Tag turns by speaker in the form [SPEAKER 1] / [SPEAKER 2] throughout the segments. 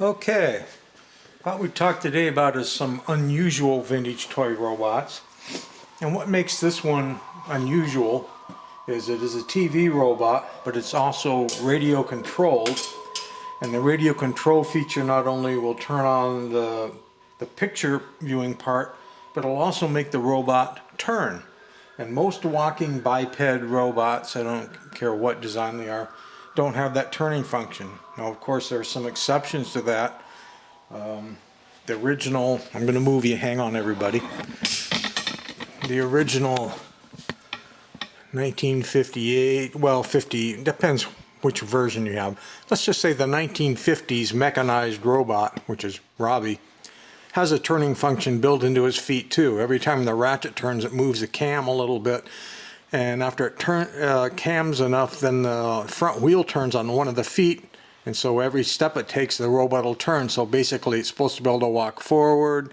[SPEAKER 1] Okay, what we talked today about is some unusual vintage toy robots. And what makes this one unusual is it is a TV robot, but it's also radio controlled. And the radio control feature not only will turn on the picture viewing part, but it'll also make the robot turn. And most walking biped robots, I don't care what design they are, don't have that turning function. Now, of course, there are some exceptions to that. The original, I'm going to move you, hang on everybody. The original 1958, well 50, depends which version you have. Let's just say the 1950s mechanized robot, which is Robbie, has a turning function built into his feet too. Every time the ratchet turns, it moves the cam a little bit. And after it cams enough, then the front wheel turns on one of the feet. And so every step it takes, the robot will turn. So basically, it's supposed to be able to walk forward,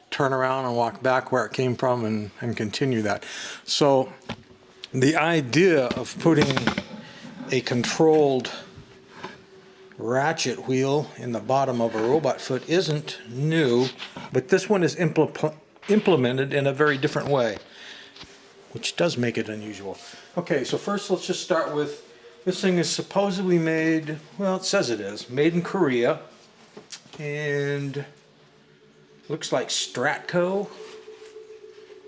[SPEAKER 1] turn around, and walk back where it came from and continue that. So the idea of putting a controlled ratchet wheel in the bottom of a robot foot isn't new, but this one is implemented in a very different way, which does make it unusual. Okay, so first let's just start with, this thing is supposedly made, well, it says it is, made in Korea, and looks like Stratco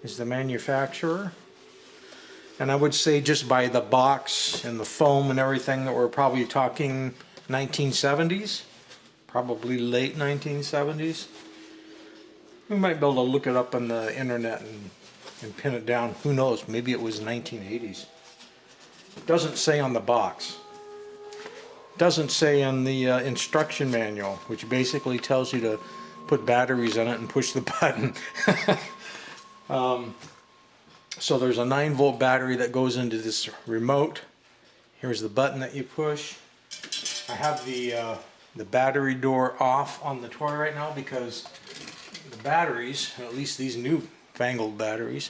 [SPEAKER 1] is the manufacturer. And I would say just by the box and the foam and everything that we're probably talking 1970s, probably late 1970s. We might be able to look it up on the internet and pin it down. Who knows? Maybe it was 1980s. It doesn't say on the box. It doesn't say in the instruction manual, which basically tells you to put batteries in it and push the button. So there's a 9-volt battery that goes into this remote. Here's the button that you push. I have the battery door off on the toy right now because the batteries, at least these new fangled batteries,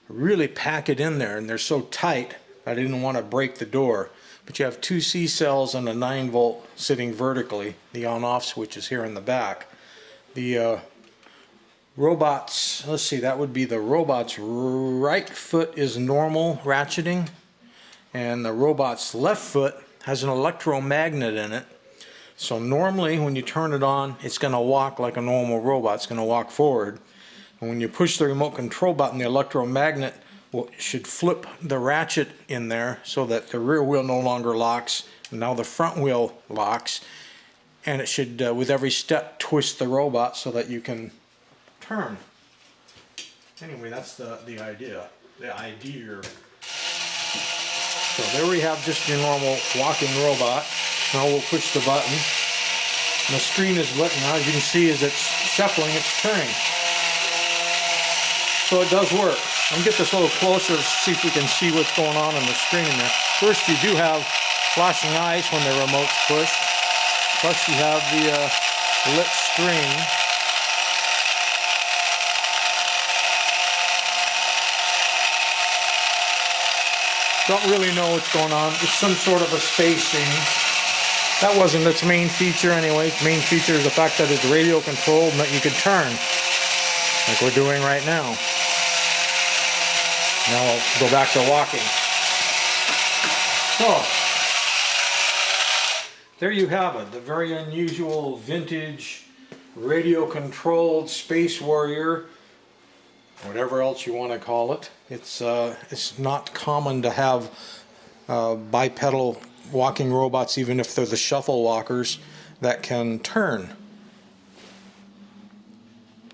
[SPEAKER 1] really pack it in there, and they're so tight I didn't want to break the door. But you have two C cells and a 9-volt sitting vertically. The on-off switch is here in the back. The robot's, let's see, that would be the robot's right foot is normal ratcheting, and the robot's left foot has an electromagnet in it. So normally when you turn it on, it's going to walk like a normal robot. It's going to walk forward. And when you push the remote control button, the electromagnet should flip the ratchet in there so that the rear wheel no longer locks. Now the front wheel locks, and it should, with every step, twist the robot so that you can turn. Anyway, that's the idea. The idea. So there we have just your normal walking robot. Now we'll push the button. And the screen is lit now. As you can see, as it's shuffling, it's turning. So it does work. I'm going to get this a little closer to see if we can see what's going on the screen there. First, you do have flashing eyes when the remote's pushed. Plus you have the lit screen. Don't really know what's going on. It's some sort of a space scene. That wasn't its main feature anyway. Its main feature is the fact that it's radio controlled and that you could turn, like we're doing right now. Now I'll go back to walking. So, there you have it, the very unusual vintage radio controlled Space Warrior, whatever else you want to call it. It's not common to have bipedal walking robots, even if they're the shuffle walkers, that can turn.